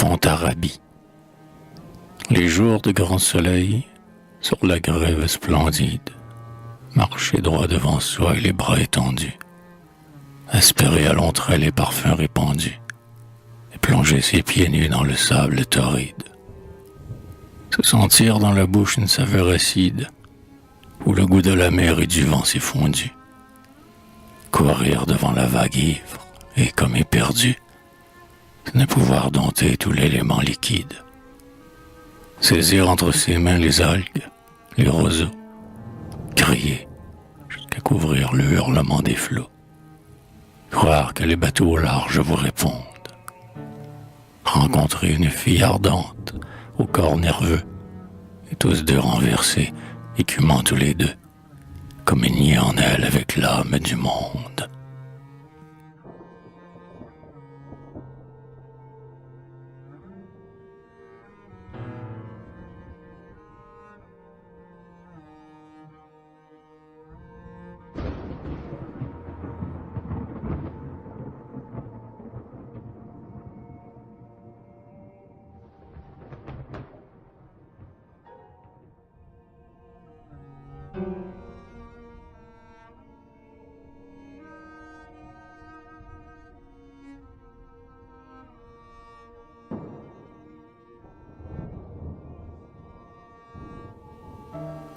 Fontarabie. Les jours de grand soleil, sur la grève splendide, marcher droit devant soi et les bras étendus, aspirer à l'entrée les parfums répandus, et plonger ses pieds nus dans le sable torride. Se sentir dans la bouche une saveur acide, où le goût de la mer et du vent s'est fondu. Courir devant la vague ivre, et comme éperdu, ne pouvoir dompter tout l'élément liquide. Saisir entre ses mains les algues, les roseaux, crier jusqu'à couvrir le hurlement des flots. Croire que les bateaux au large vous répondent. Rencontrer une fille ardente, au corps nerveux, et tous deux renversés, écumant tous les deux, communier en elle avec l'âme du monde.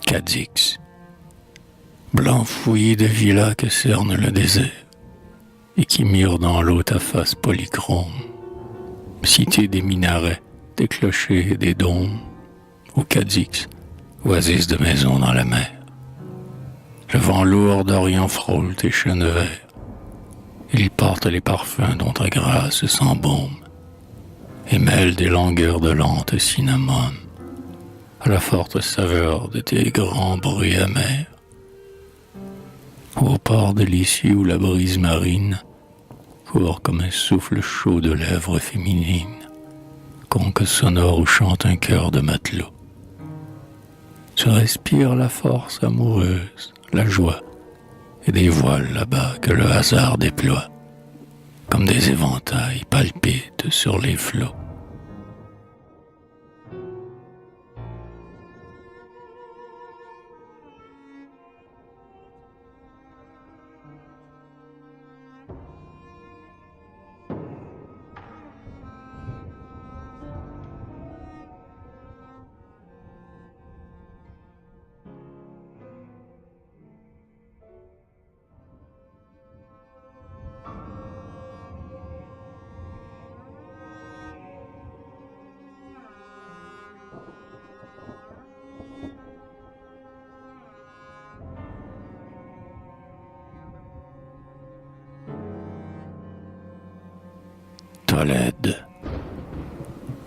Cadix, blanc fouillis de villas que cerne le désert, et qui mirent dans l'eau ta face polychrome, cité des minarets, des clochers et des dômes, au Cadix, oasis de maisons dans la mer. Le vent lourd d'Orient frôle tes chênes verts, il porte les parfums dont ta grâce s'embaume, et mêle des langueurs de lente cinnamome à la forte saveur de tes grands bruits amers. Au port délicieux où la brise marine court comme un souffle chaud de lèvres féminines, conque sonore où chante un cœur de matelot. Tu respires la force amoureuse, la joie, et des voiles là-bas que le hasard déploie, comme des éventails palpitent sur les flots.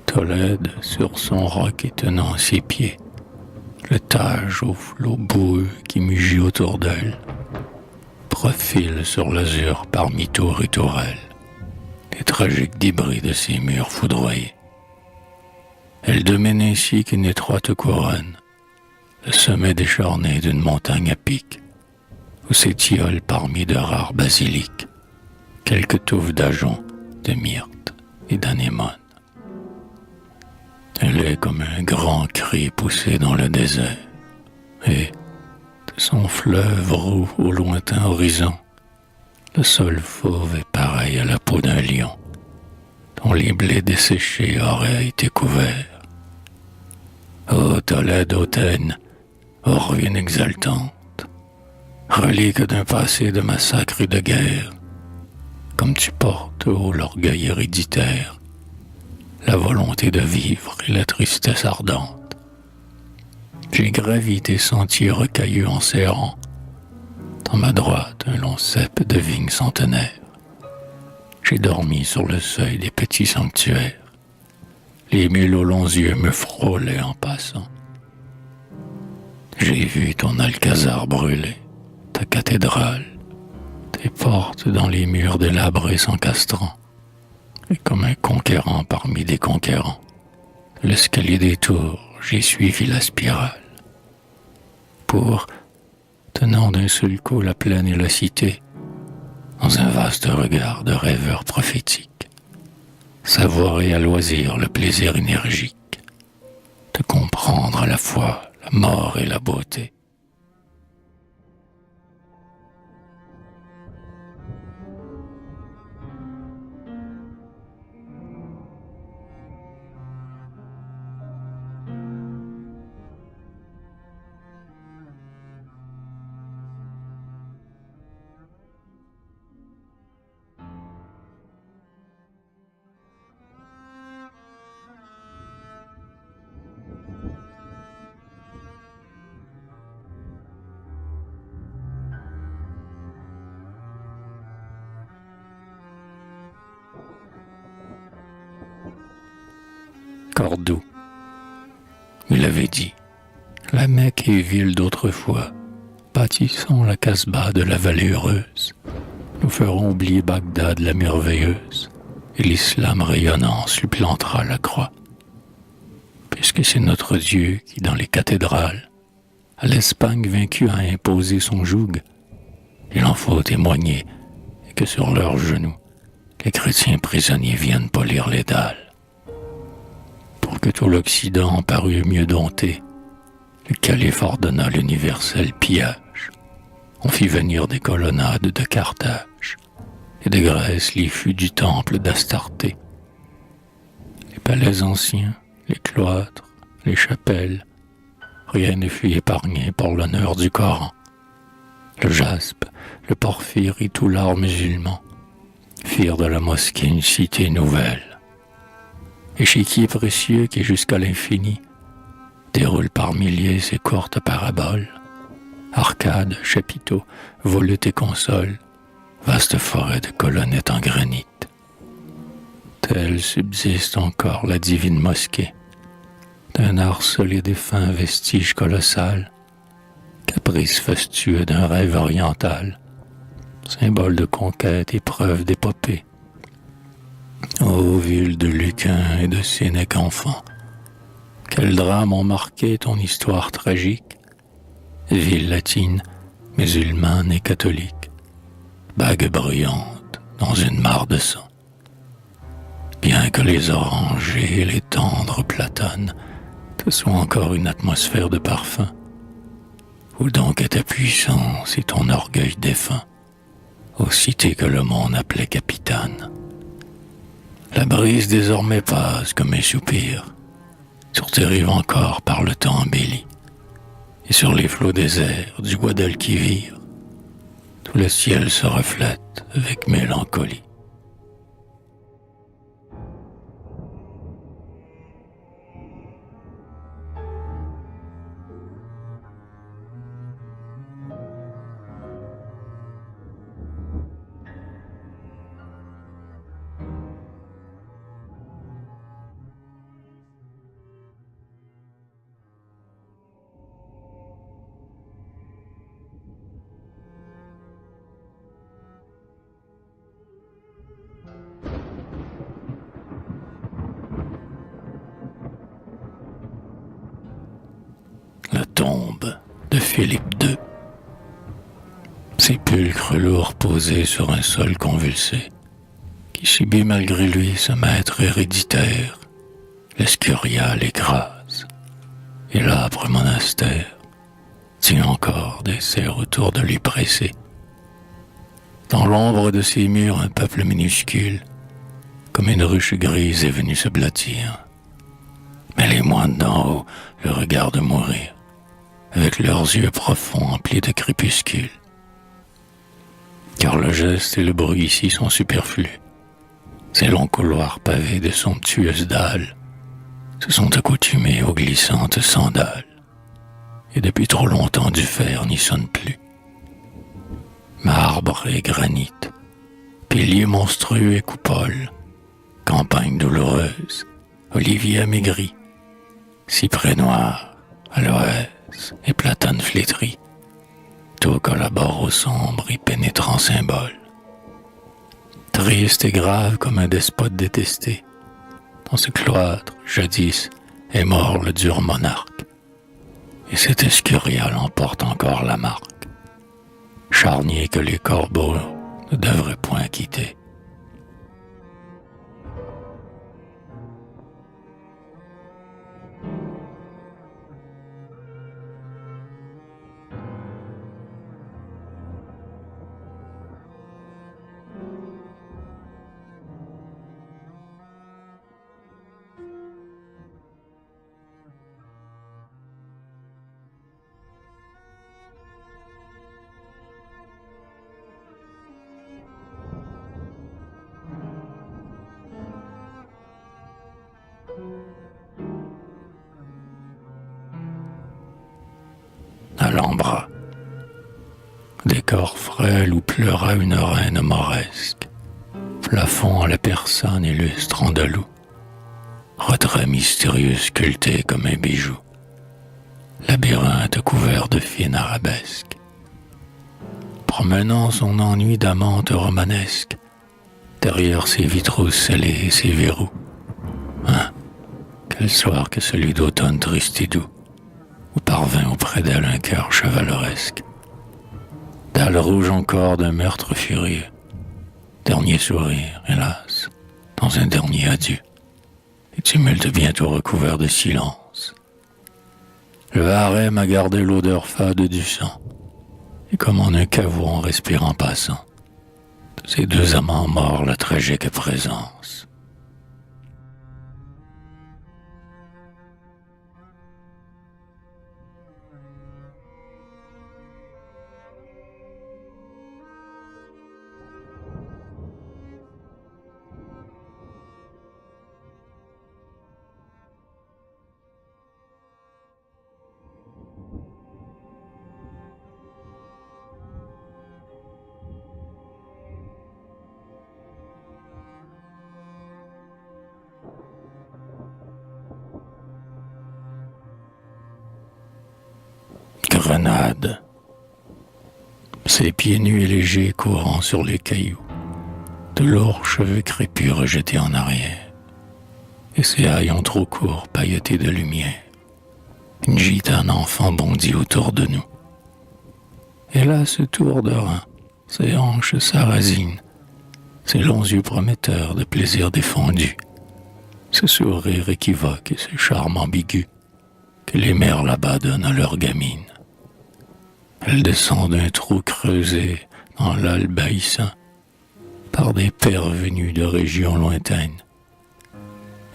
Tolède sur son roc étonnant ses pieds, le Tage au flot boueux qui mugit autour d'elle, profile sur l'azur parmi tours et tourelles, les tragiques débris de ses murs foudroyés. Elle domine ainsi qu'une étroite couronne, le sommet décharné d'une montagne à pic, où s'étiolent parmi de rares basiliques, quelques touffes d'ajoncs, de myrte et d'anémone. Elle est comme un grand cri poussé dans le désert, et de son fleuve roux au lointain horizon, le sol fauve est pareil à la peau d'un lion, dont les blés desséchés auraient été couverts. Ô Tolède hautaine, ô ruine exaltante, relique d'un passé de massacre et de guerre, comme tu portes, ô l'orgueil héréditaire, la volonté de vivre et la tristesse ardente. J'ai gravi tes sentiers rocailleux en serrant, dans ma droite un long cep de vignes centenaires. J'ai dormi sur le seuil des petits sanctuaires, les mules aux longs yeux me frôlaient en passant. J'ai vu ton alcazar brûler, ta cathédrale, tes portes dans les murs délabrés s'encastrant, et comme un conquérant parmi des conquérants, l'escalier des tours, j'ai suivi la spirale. Pour, tenant d'un seul coup la plaine et la cité, dans un vaste regard de rêveur prophétique, savourer à loisir le plaisir énergique, de comprendre à la fois la mort et la beauté. Cordoue, il avait dit, la Mecque est ville d'autrefois, bâtissons la Casbah de la vallée heureuse, nous ferons oublier Bagdad la merveilleuse, et l'islam rayonnant supplantera la croix. Puisque c'est notre Dieu qui, dans les cathédrales, à l'Espagne vaincue a imposé son joug, il en faut témoigner et que sur leurs genoux, les chrétiens prisonniers viennent polir les dalles. Pour que tout l'Occident parût mieux dompté, le calife ordonna l'universel pillage. On fit venir des colonnades de Carthage, et de Grèce l'y fut du temple d'Astarté. Les palais anciens, les cloîtres, les chapelles, rien ne fut épargné pour l'honneur du Coran. Le jaspe, le porphyre et tout l'art musulman firent de la mosquée une cité nouvelle. Échiquier précieux qui, jusqu'à l'infini, déroule par milliers ses courtes paraboles, arcades, chapiteaux, volutes et consoles, vaste forêt de colonnettes en granit. Telle subsiste encore la divine mosquée, d'un art solide et fin vestige colossal, caprice fastueux d'un rêve oriental, symbole de conquête et preuve d'épopée. Ô ville de Lucain et de Sénèque enfant, quels drames ont marqué ton histoire tragique, ville latine, musulmane et catholique, bague bruyante dans une mare de sang. Bien que les orangers et les tendres platanes te soient encore une atmosphère de parfum, où donc est ta puissance et ton orgueil défunt, aux cités que le monde appelait capitane. La brise désormais passe comme un soupir sur tes rives encore par le temps embelli, et sur les flots déserts du Guadalquivir, tout le ciel se reflète avec mélancolie. La tombe de Philippe II. Sépulcre lourd posé sur un sol convulsé, qui subit malgré lui ce maître héréditaire, l'escuria l'écrase, et l'âpre monastère tient encore des serres autour de lui pressées. Dans l'ombre de ses murs, un peuple minuscule, comme une ruche grise, est venu se blottir. Mais les moines d'en haut le regardent mourir, avec leurs yeux profonds emplis de crépuscule. Car le geste et le bruit ici sont superflus. Ces longs couloirs pavés de somptueuses dalles se sont accoutumés aux glissantes sandales, et depuis trop longtemps du fer n'y sonne plus. Marbre et granit, piliers monstrueux et coupoles, campagnes douloureuses, oliviers amaigris, cyprès noirs, aloès et platanes flétris, tout collabore au sombre et pénétrant symbole. Triste et grave comme un despote détesté, dans ce cloître, jadis, est mort le dur monarque, et cet escurial en porte encore la marque, charnier que les corbeaux ne devraient point quitter. l'Alhambra. Décor frêle où pleura une reine mauresque, plafond à la persane et lustre andalou, retrait mystérieux sculpté comme un bijou, labyrinthe couvert de fines arabesques. Promenant son ennui d'amante romanesque, derrière ses vitraux scellés et ses verrous. Hein, quel soir que celui d'automne triste et doux, où parvint auprès d'elle un cœur chevaleresque. Dalle rouge encore d'un meurtre furieux, dernier sourire, hélas, dans un dernier adieu, et tumulte bientôt recouvert de silence. Le harem a gardé l'odeur fade du sang, et comme en un caveau on respire en passant, de ces deux amants morts la tragique présence. Grenade. Ses pieds nus et légers courant sur les cailloux, de lourds cheveux crépus rejetés en arrière, et ses haillons trop courts pailletés de lumière. Une gitane enfant bondit autour de nous. Et là, ce tour de rein, ses hanches sarrasines, ses longs yeux prometteurs de plaisir défendu, ce sourire équivoque et ce charme ambigu que les mères là-bas donnent à leurs gamines. Elle descend d'un trou creusé dans l'albaïssin par des pères venus de régions lointaines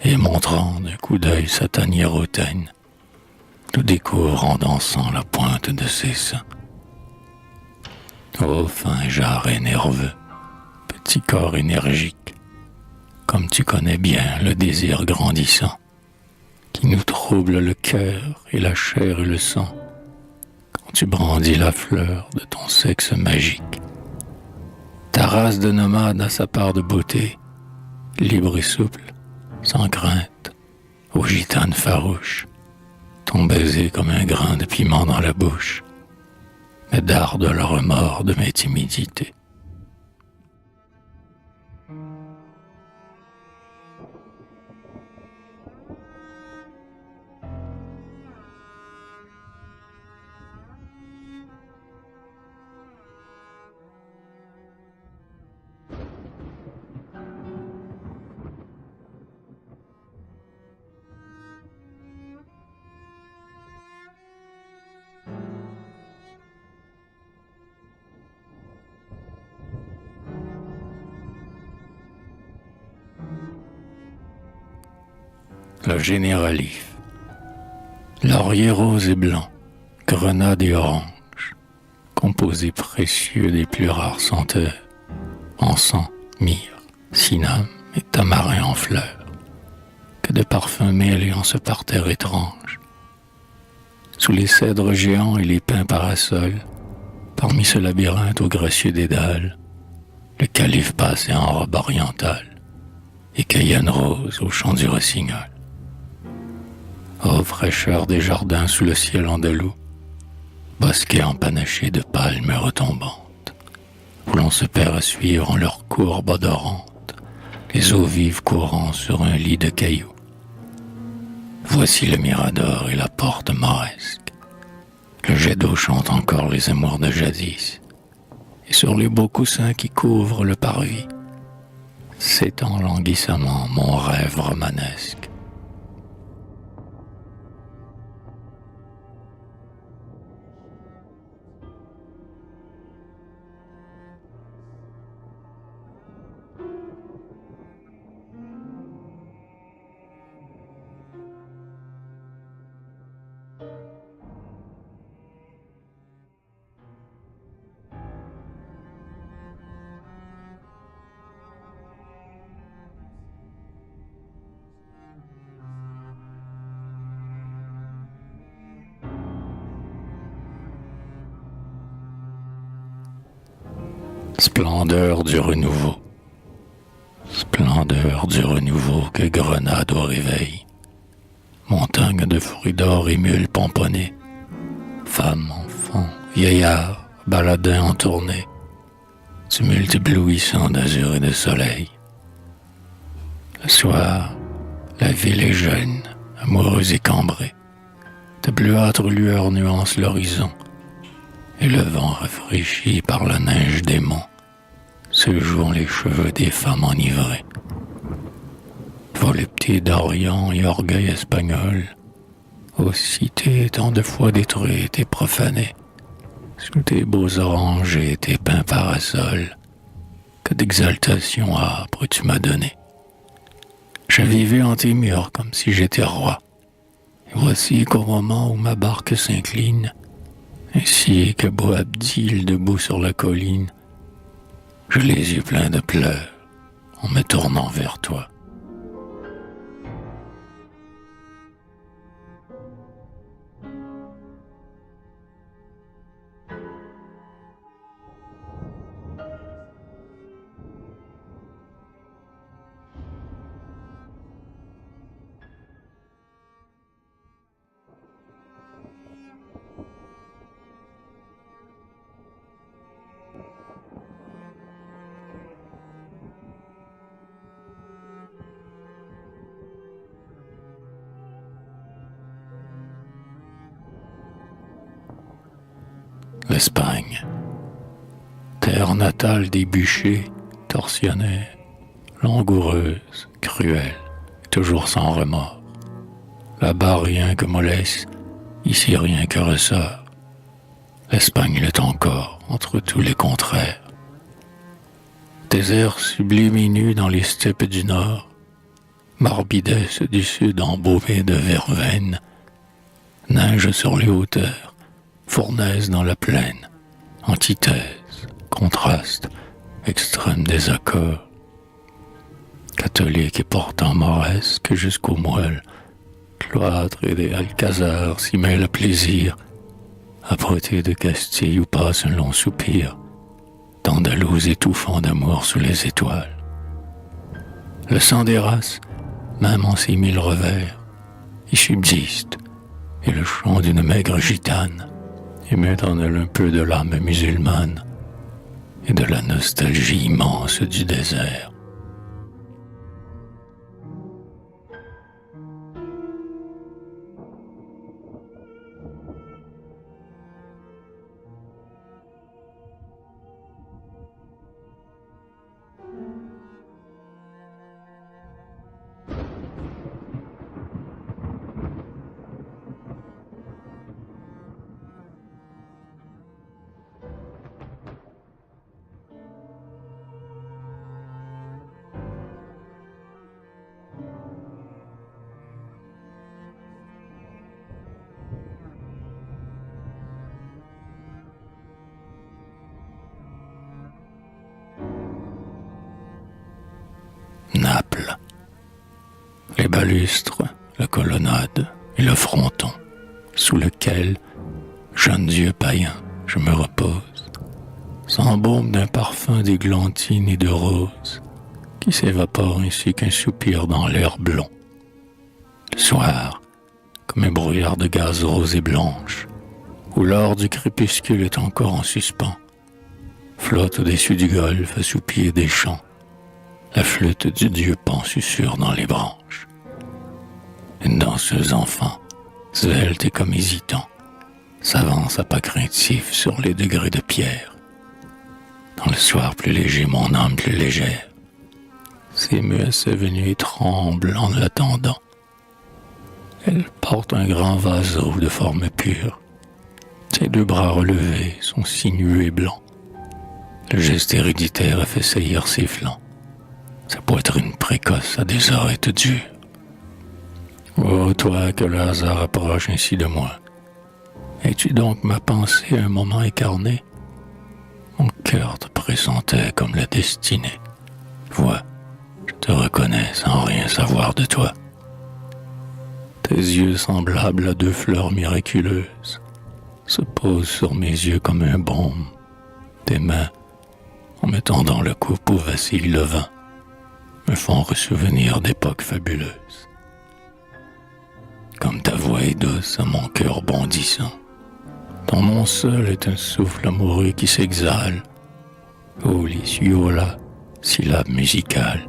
et montrant d'un coup d'œil sa tanière hautaine, nous découvre en dansant la pointe de ses seins. Ô fin jarret nerveux, petit corps énergique, comme tu connais bien le désir grandissant, qui nous trouble le cœur et la chair et le sang, quand tu brandis la fleur de ton sexe magique. Ta race de nomade a sa part de beauté, libre et souple, sans crainte, aux gitanes farouches, ton baiser comme un grain de piment dans la bouche, mais darde le remords de mes timidités. Le généralif. Laurier rose et blanc, grenade et orange, composés précieux des plus rares senteurs, encens, myrrhe, cinname et tamarin en fleurs, que de parfums mêlés en ce parterre étrange. Sous les cèdres géants et les pins parasols, parmi ce labyrinthe aux gracieux dédales, le calife passait en robe orientale, et Cayenne rose au chant du rossignol. Ô fraîcheur des jardins sous le ciel andalou, bosquets empanachés de palmes retombantes, où l'on se perd à suivre en leur courbe odorante les eaux vives courant sur un lit de cailloux. Voici le mirador et la porte mauresque. Le jet d'eau chante encore les amours de jadis, et sur les beaux coussins qui couvrent le parvis s'étend languissamment mon rêve romanesque. splendeur du renouveau. Splendeur du renouveau que grenade au réveil. Montagne de fruits d'or et mules pomponnées. Femmes, enfants, vieillards, baladins en tournée. Tumulte éblouissant d'azur et de soleil. Le soir, la ville est jeune, amoureuse et cambrée. De bleuâtres lueurs nuancent l'horizon. Et le vent rafraîchi par la neige des monts se jouant les cheveux des femmes enivrées. Volupté d'Orient et orgueil espagnol, ô cité tant de fois détruite et profanée, sous tes beaux oranges et tes pins parasols, que d'exaltation âpre tu m'as donné. Je vivais en tes murs comme si j'étais roi, et voici qu'au moment où ma barque s'incline, ainsi que Boabdil debout sur la colline, j'ai les yeux pleins de pleurs en me tournant vers toi. L'Espagne, terre natale des bûchers, torsionnaire, langoureuse, cruelle, toujours sans remords. Là-bas rien que mollesse, ici rien que ressort. L'Espagne l'est encore, entre tous les contraires. Désert sublime et nu dans les steppes du nord, morbidesse du sud embaumée de verveine, neige sur les hauteurs, fournaise dans la plaine, antithèse, contraste, extrême désaccord. Catholique et pourtant mauresque jusqu'aux moelles, cloître et des alcazars s'y mêle le plaisir, âpreté de Castille où passe un long soupir, d'Andalous étouffant d'amour sous les étoiles. Le sang des races, même en ces mille revers, y subsiste, et le chant d'une maigre gitane émet en elle un peu de l'âme musulmane et de la nostalgie immense du désert. Naples, les balustres, la colonnade et le fronton, sous lequel, jeune dieu païen, je me repose, s'embaume d'un parfum d'églantine et de rose, qui s'évapore ainsi qu'un soupir dans l'air blond. Le soir, comme un brouillard de gaz rose et blanche, où l'or du crépuscule est encore en suspens, flotte au-dessus du golfe, assoupie des champs, la flûte du dieu Pan susurre dans les branches. Une danseuse enfant, svelte et comme hésitant, s'avance à pas craintifs sur les degrés de pierre. Dans le soir plus léger, mon âme plus légère s'émeut à sa venue et tremble en l'attendant. Elle porte un grand vaseau de forme pure. Ses deux bras relevés sont sinueux et blancs. Le geste héréditaire a fait saillir ses flancs. Sa poitrine précoce a des arêtes dures. Oh, toi que le hasard approche ainsi de moi, es-tu donc ma pensée un moment écarnée? Mon cœur te pressentait comme la destinée. Vois, je te reconnais sans rien savoir de toi. Tes yeux semblables à deux fleurs miraculeuses se posent sur mes yeux comme un baume. Tes mains, en mettant dans le coupe où vacille le vent, me font ressouvenir d'époques fabuleuses. Comme ta voix est douce à mon cœur bondissant, ton nom seul est un souffle amoureux qui s'exhale. Oh, les là, syllabes musicales,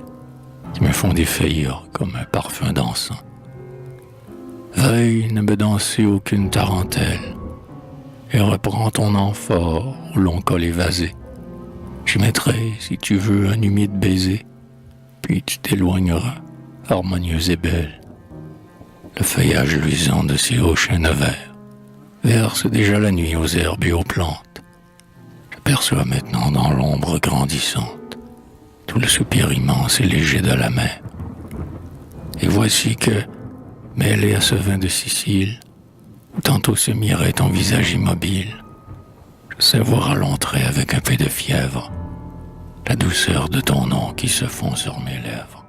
qui me font défaillir comme un parfum d'encens. Veuille ne me danser aucune tarentelle, et reprends ton amphore au long col évasé. Je mettrai, si tu veux, un humide baiser, puis tu t'éloigneras, harmonieuse et belle. Le feuillage luisant de ces hauts chênes verts verse déjà la nuit aux herbes et aux plantes. J'aperçois maintenant dans l'ombre grandissante tout le soupir immense et léger de la mer. Et voici que, mêlé à ce vin de Sicile, où tantôt se mirait ton visage immobile, je sais voir à l'entrée avec un peu de fièvre la douceur de ton nom qui se fond sur mes lèvres.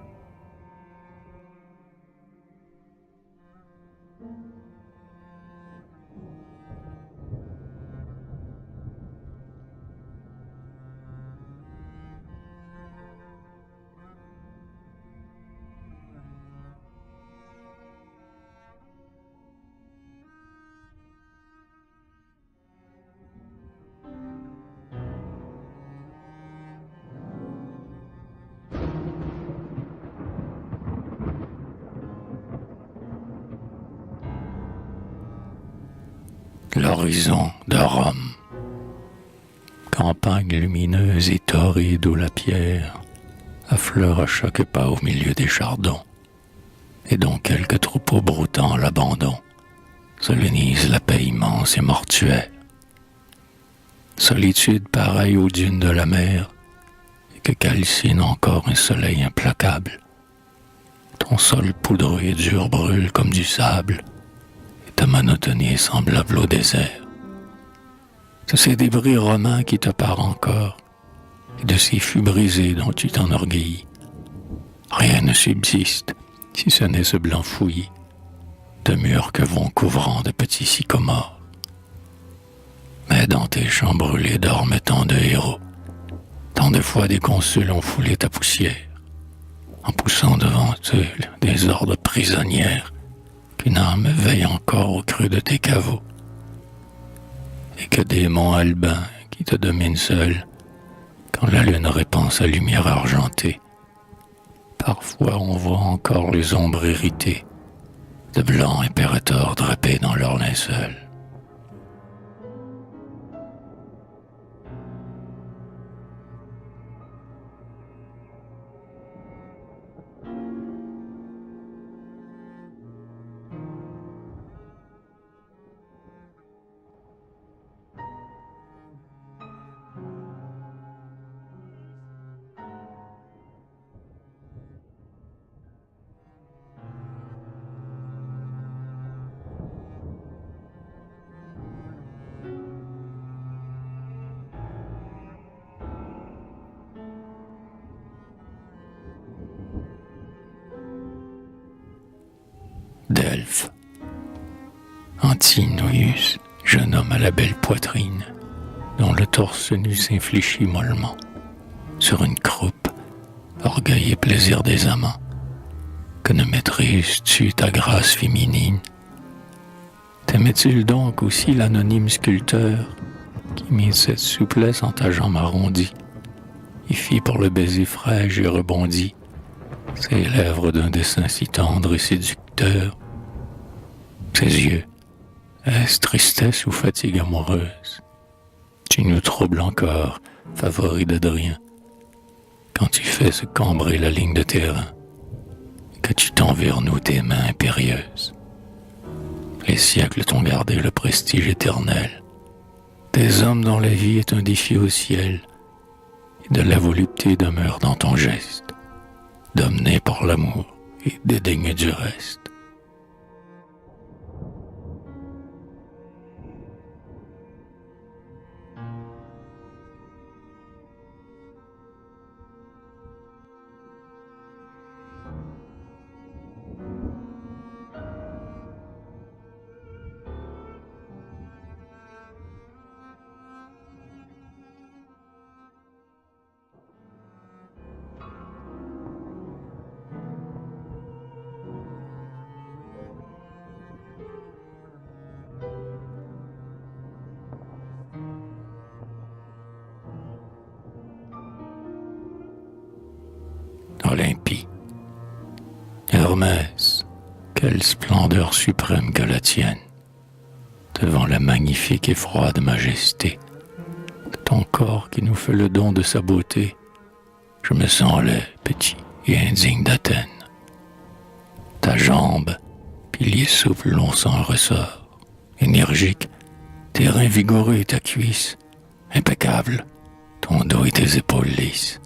L'horizon de Rome, campagne lumineuse et torride où la pierre affleure à chaque pas au milieu des chardons, et dont quelques troupeaux broutant l'abandon solennisent la paix immense et mortuaire. Solitude pareille aux dunes de la mer, et que calcine encore un soleil implacable. Ton sol poudreux et dur brûle comme du sable, ta monotonie est semblable au désert. De ces débris romains qui te parent encore, et de ces fûts brisés dont tu t'enorgueillis, rien ne subsiste, si ce n'est ce blanc fouillis, de murs que vont couvrant de petits sycomores. Mais dans tes champs brûlés dorment tant de héros, tant de fois des consuls ont foulé ta poussière, en poussant devant eux des hordes prisonnières, qu'une âme veille encore au creux de tes caveaux, et que démon albin qui te domine seul, quand la lune répand sa lumière argentée. Parfois on voit encore les ombres héritées de blancs impérateurs drapés dans leurs linceuls. Delphes. Antinoïus, jeune homme à la belle poitrine, dont le torse nu s'infléchit mollement, sur une croupe, orgueil et plaisir des amants. Que ne maîtrises-tu ta grâce féminine? T'aimais-tu donc aussi l'anonyme sculpteur qui mit cette souplesse en ta jambe arrondie et fit pour le baiser frêche et rebondi ses lèvres d'un dessin si tendre et séducteur? Ses yeux, est-ce tristesse ou fatigue amoureuse? Tu nous troubles encore, favori d'Adrien, quand tu fais se cambrer la ligne de terrain, que tu tends vers nous tes mains impérieuses. Les siècles t'ont gardé le prestige éternel, des hommes dont la vie est un défi au ciel, et de la volupté demeure dans ton geste, d'homme né par l'amour et dédaigneux du reste. Olympie. Hermès, quelle splendeur suprême que la tienne, devant la magnifique et froide majesté de ton corps qui nous fait le don de sa beauté. Je me sens laid, petit et indigne d'Athènes. Ta jambe, pilier souple, long sans ressort, énergique, tes reins vigoureux et ta cuisse, impeccable, ton dos et tes épaules lisses,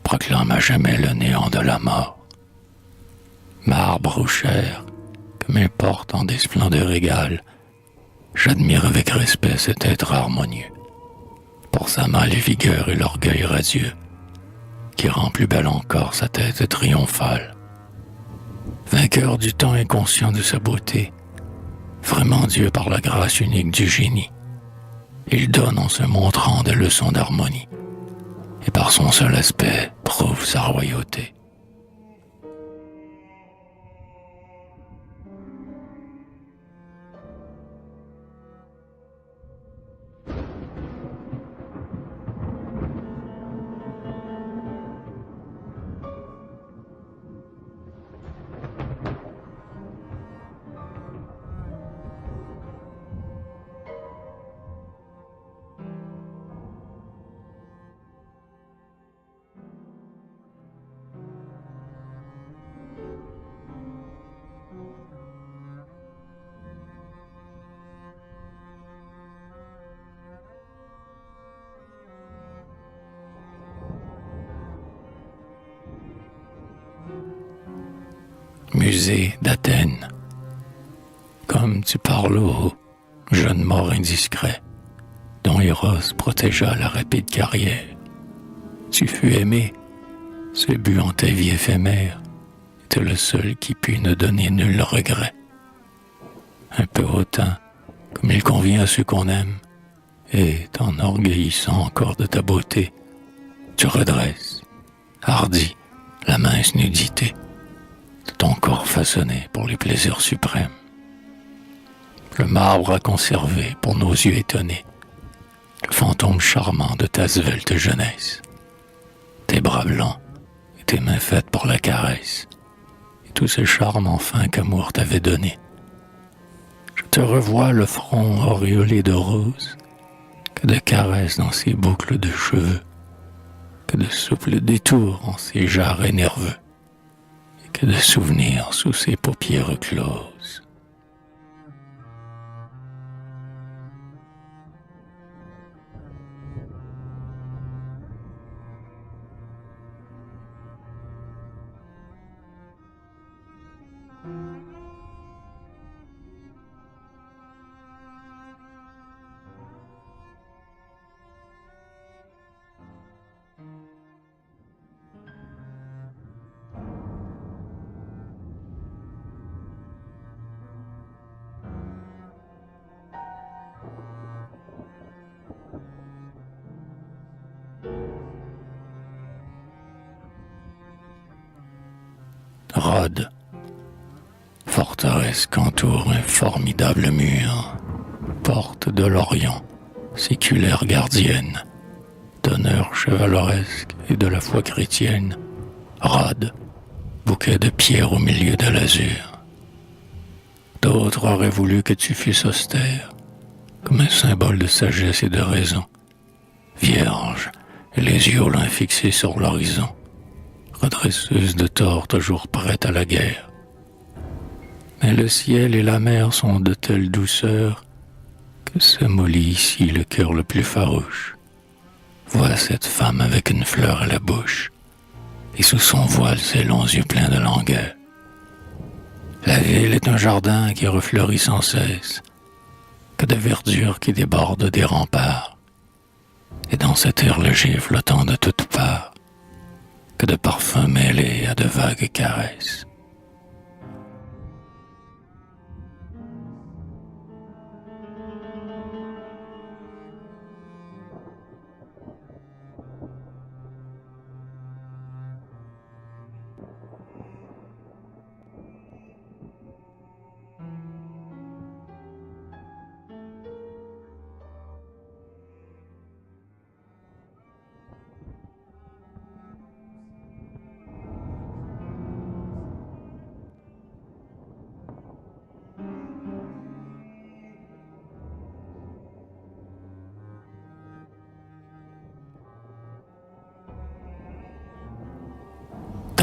proclament à jamais le néant de la mort. Marbre ou chair, que m'importe en des splendeurs égales, j'admire avec respect cet être harmonieux, pour sa mâle vigueur et l'orgueil radieux, qui rend plus belle encore sa tête triomphale. Vainqueur du temps inconscient de sa beauté, vraiment Dieu par la grâce unique du génie, il donne en se montrant des leçons d'harmonie, et par son seul aspect prouve sa royauté. Musée d'Athènes. Comme tu parles au jeune mort indiscret, dont Eros protégea la rapide carrière. Tu fus aimé, ce but en ta vie éphémère était le seul qui put ne donner nul regret. Un peu hautain, comme il convient à ceux qu'on aime, et t'enorgueillissant encore de ta beauté, tu redresses, hardi, la mince nudité de ton corps façonné pour les plaisirs suprêmes. Le marbre a conservé pour nos yeux étonnés le fantôme charmant de ta svelte jeunesse, tes bras blancs et tes mains faites pour la caresse, et tout ce charme enfin qu'amour t'avait donné. Je te revois le front auréolé de roses, que de caresses dans ses boucles de cheveux, que de souples détours en ses jarrets nerveux, et que de souvenirs sous ses paupières closes. Rhodes, forteresse qu'entoure un formidable mur, porte de l'Orient, séculaire gardienne, d'honneur chevaleresque et de la foi chrétienne. Rhodes, bouquet de pierres au milieu de l'azur. D'autres auraient voulu que tu fusses austère, comme un symbole de sagesse et de raison, vierge, et les yeux au loin fixés sur l'horizon, redresseuse de tort toujours prête à la guerre. Mais le ciel et la mer sont de telle douceur que s'amollit ici le cœur le plus farouche. Vois cette femme avec une fleur à la bouche, et sous son voile ses longs yeux pleins de langueur. La ville est un jardin qui refleurit sans cesse, que de verdure qui déborde des remparts, et dans cet air léger flottant de toutes parts, que de parfums mêlés à de vagues caresses.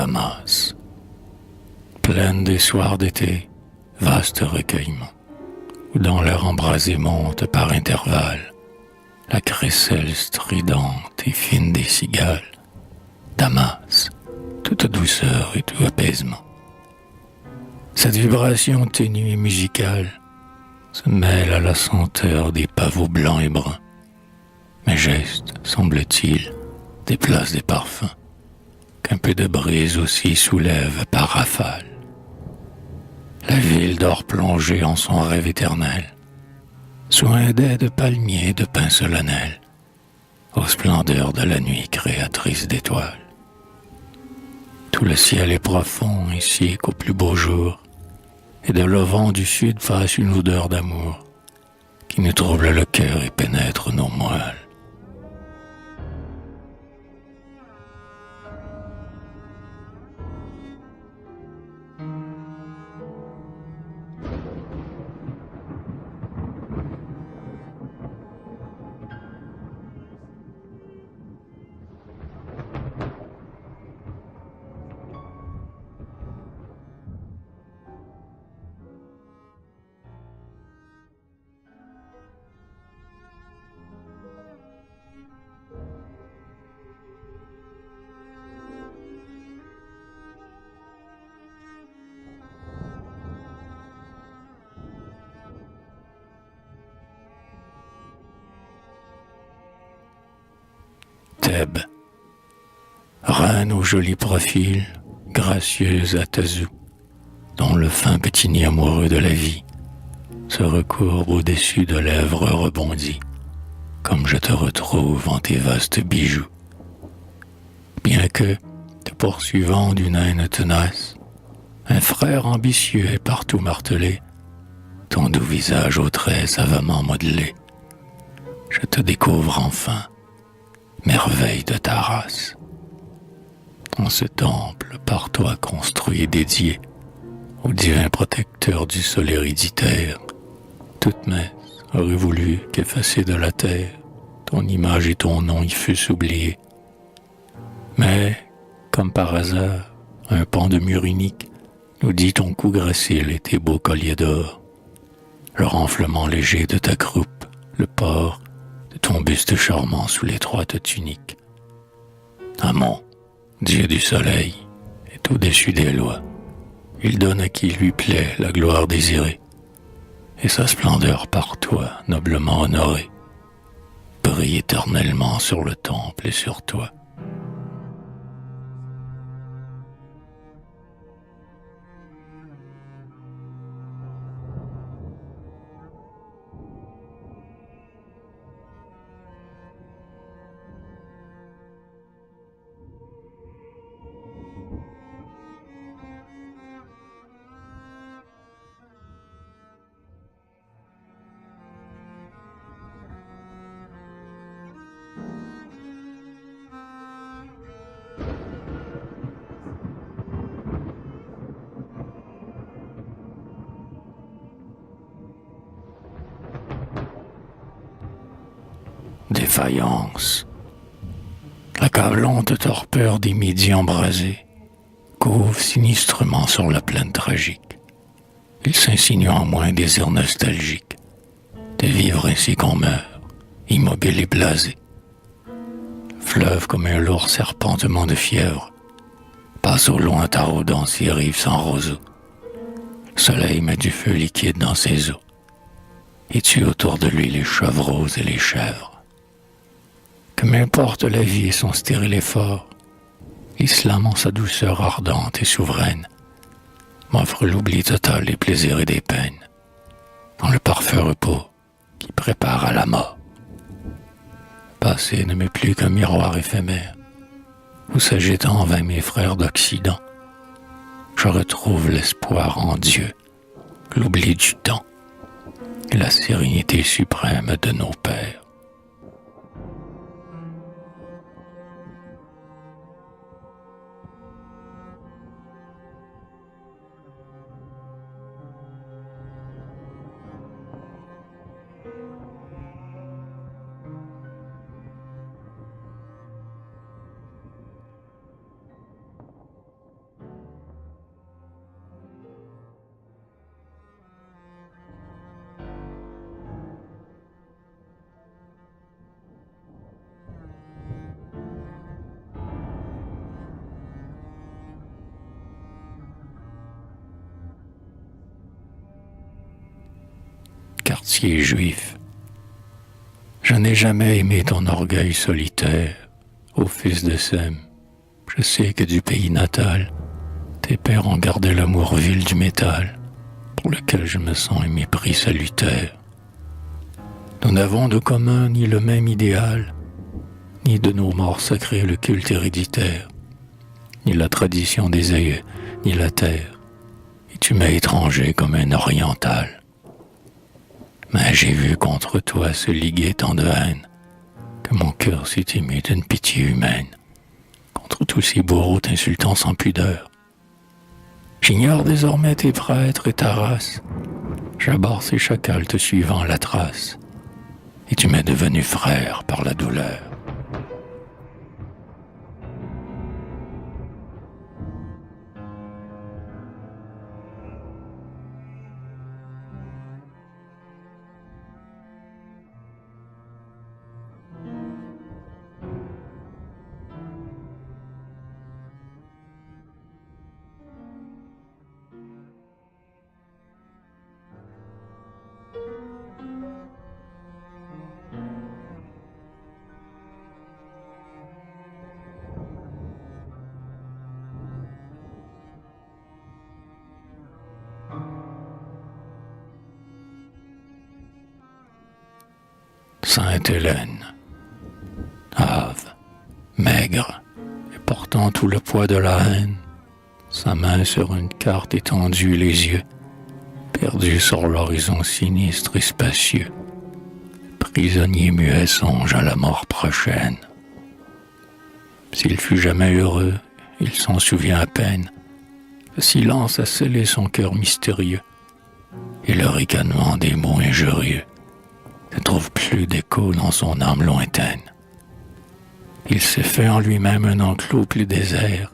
Damas, pleine des soirs d'été, vaste recueillement, où dans l'air embrasé monte par intervalles la crécelle stridente et fine des cigales. Damas, toute douceur et tout apaisement. Cette vibration ténue et musicale se mêle à la senteur des pavots blancs et bruns. Mes gestes, semble-t-il, déplacent des parfums qu'un peu de brise aussi soulève par rafale. La ville dort plongée en son rêve éternel, sous un dais de palmiers et de pins solennels, aux splendeurs de la nuit créatrice d'étoiles. Tout le ciel est profond ainsi qu'au plus beau jour, et de le vent du sud passe une odeur d'amour qui nous trouble le cœur et pénètre nos moelles. Thèbes, reine au joli profil, gracieuse à Tazou, dont le fin petit nid amoureux de la vie se recourbe au-dessus de lèvres rebondies, comme je te retrouve en tes vastes bijoux. Bien que, te poursuivant d'une haine tenace, un frère ambitieux est partout martelé, ton doux visage aux traits savamment modelés, je te découvre enfin, merveille de ta race. En ce temple par toi construit et dédié au divin protecteur du sol héréditaire, toute messe aurait voulu qu'effacé de la terre, ton image et ton nom y fussent oubliés. Mais, comme par hasard, un pan de mur unique nous dit ton cou gracile et tes beaux colliers d'or, le renflement léger de ta croupe, le port de ton buste charmant sous l'étroite tunique. Amon, Dieu du soleil, est au-dessus des lois. Il donne à qui lui plaît la gloire désirée, et sa splendeur par toi, noblement honorée, brille éternellement sur le temple et sur toi. Défaillance, l'accablante torpeur des midis embrasés couve sinistrement sur la plaine tragique. Il s'insinue en moi un désir nostalgique de vivre ainsi qu'on meurt, immobile et blasé. Fleuve comme un lourd serpentement de fièvre passe au loin taraudant ses rives sans roseaux. Le soleil met du feu liquide dans ses eaux et tue autour de lui les chevreaux et les chèvres. Que m'importe la vie et son stérile effort, l'islam en sa douceur ardente et souveraine m'offre l'oubli total des plaisirs et des peines, dans le parfait repos qui prépare à la mort. Le passé ne m'est plus qu'un miroir éphémère, où s'agitant en vain mes frères d'Occident, je retrouve l'espoir en Dieu, l'oubli du temps et la sérénité suprême de nos pères. quartier juif. Je n'ai jamais aimé ton orgueil solitaire, ô fils de Sem. Je sais que du pays natal, tes pères ont gardé l'amour vil du métal, pour lequel je me sens un mépris salutaire. Nous n'avons de commun ni le même idéal, ni de nos morts sacrés le culte héréditaire, ni la tradition des aïeux, ni la terre, et tu m'es étranger comme un oriental. Mais j'ai vu contre toi se liguer tant de haine, que mon cœur s'est ému d'une pitié humaine, contre tous ces bourreaux t'insultant sans pudeur. J'ignore désormais tes prêtres et ta race, j'aborde ces chacals te suivant la trace, et tu m'es devenu frère par la douleur. Sainte-Hélène, hâve, maigre, et portant tout le poids de la haine, sa main sur une carte étendue, les yeux perdus sur l'horizon sinistre et spacieux. Prisonnier muet songe à la mort prochaine. S'il fut jamais heureux, il s'en souvient à peine. Le silence a scellé son cœur mystérieux, et le ricanement des mots injurieux ne trouve plus d'écho dans son âme lointaine. Il s'est fait en lui-même un enclos plus désert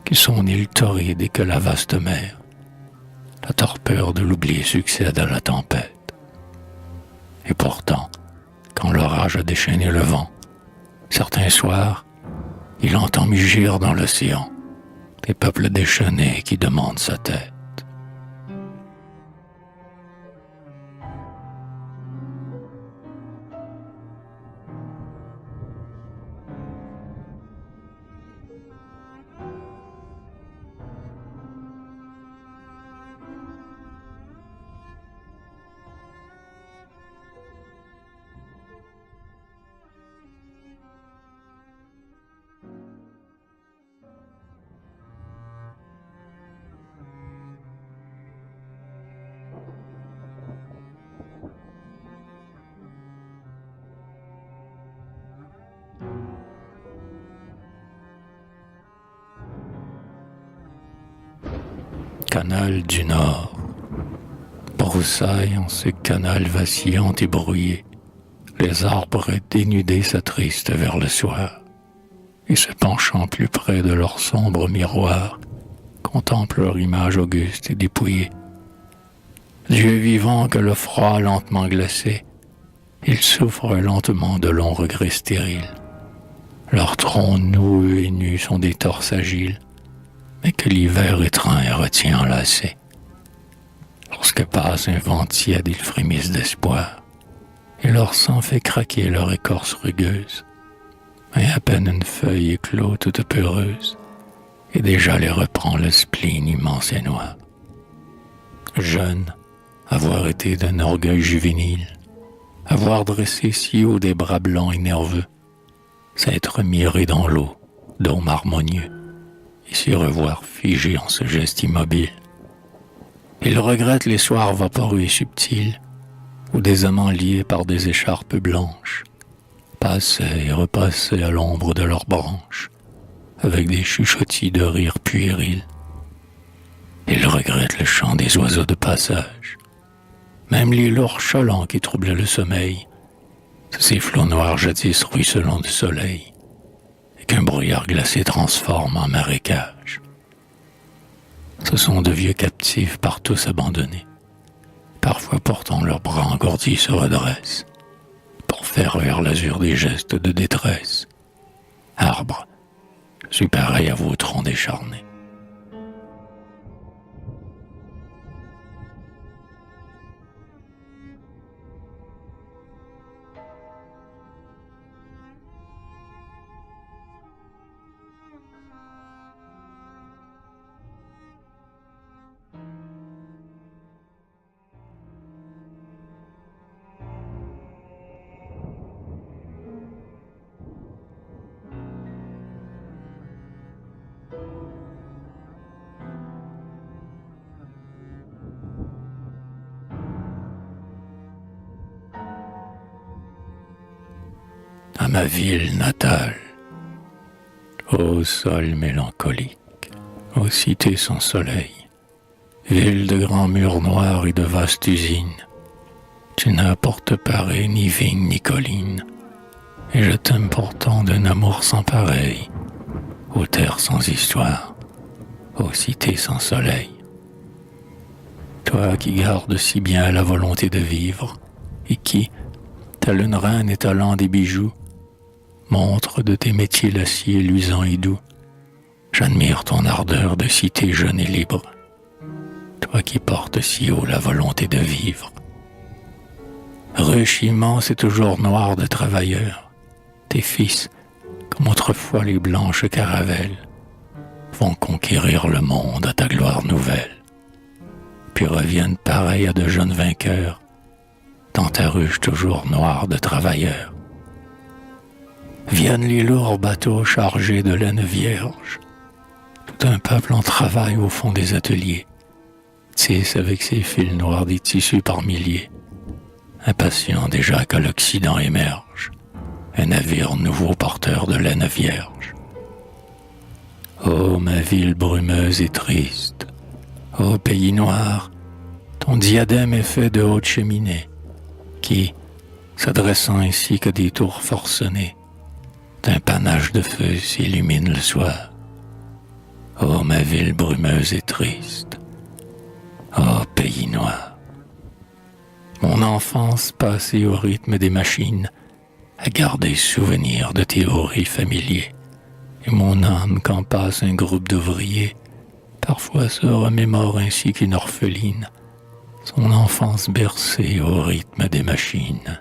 que son île torride et que la vaste mer. La torpeur de l'oubli succède à la tempête. Et pourtant, quand l'orage a déchaîné le vent, certains soirs, il entend mugir dans l'océan des peuples déchaînés qui demandent sa tête. Canal du Nord. Broussailles en ce canal vacillant et brouillé, les arbres dénudés s'attristent vers le soir, et se penchant plus près de leur sombre miroir, contemplent leur image auguste et dépouillée. Dieu vivant que le froid lentement glacé, ils souffrent lentement de longs regrets stériles. Leurs troncs noueux et nus sont des torses agiles, mais que l'hiver étreint et retient enlacés. Lorsque passe un vent tiède, ils frémissent d'espoir, et leur sang fait craquer leur écorce rugueuse. Mais à peine une feuille éclot toute peureuse, et déjà les reprend le spleen immense et noir. Jeune, avoir été d'un orgueil juvénile, avoir dressé si haut des bras blancs et nerveux, s'être miré dans l'eau, dôme harmonieux, et s'y revoir figé en ce geste immobile. Il regrette les soirs vaporeux et subtils, où des amants liés par des écharpes blanches passaient et repassaient à l'ombre de leurs branches, avec des chuchotis de rire puéril. Il regrette le chant des oiseaux de passage, même les lourds cholants qui troublaient le sommeil, ces flots noirs jadis ruisselants du soleil, et qu'un brouillard glacé transforme en marécage. Ce sont de vieux captifs par tous abandonnés. Parfois pourtant leurs bras engourdis se redressent, pour faire vers l'azur des gestes de détresse. Arbre, je suis pareil à vos troncs décharnés. ma ville natale. Ô sol mélancolique, ô cité sans soleil, ville de grands murs noirs et de vastes usines, tu n'as porte pareil ni vigne ni colline, et je t'aime pourtant d'un amour sans pareil, aux terres sans histoire, ô cité sans soleil. Toi qui gardes si bien la volonté de vivre, et qui, telle une reine étalant des bijoux, montre de tes métiers l'acier luisant et doux, j'admire ton ardeur de cité jeune et libre, toi qui portes si haut la volonté de vivre. Ruche immense et toujours noire de travailleurs, tes fils, comme autrefois les blanches caravelles, vont conquérir le monde à ta gloire nouvelle, puis reviennent pareils à de jeunes vainqueurs, dans ta ruche toujours noire de travailleurs. Viennent les lourds bateaux chargés de laine vierge, tout un peuple en travail au fond des ateliers, tisse avec ses fils noirs des tissus par milliers, impatient déjà que l'Occident émerge, un navire nouveau porteur de laine vierge. Ô ma ville brumeuse et triste, ô pays noir, ton diadème est fait de hautes cheminées, qui, s'adressant ainsi que des tours forcenées, d'un panache de feu s'illumine le soir. Ô ma ville brumeuse et triste, ô pays noir. Mon enfance passée au rythme des machines a gardé souvenir de tes horis familiers, et mon âme quand passe un groupe d'ouvriers parfois se remémore ainsi qu'une orpheline son enfance bercée au rythme des machines.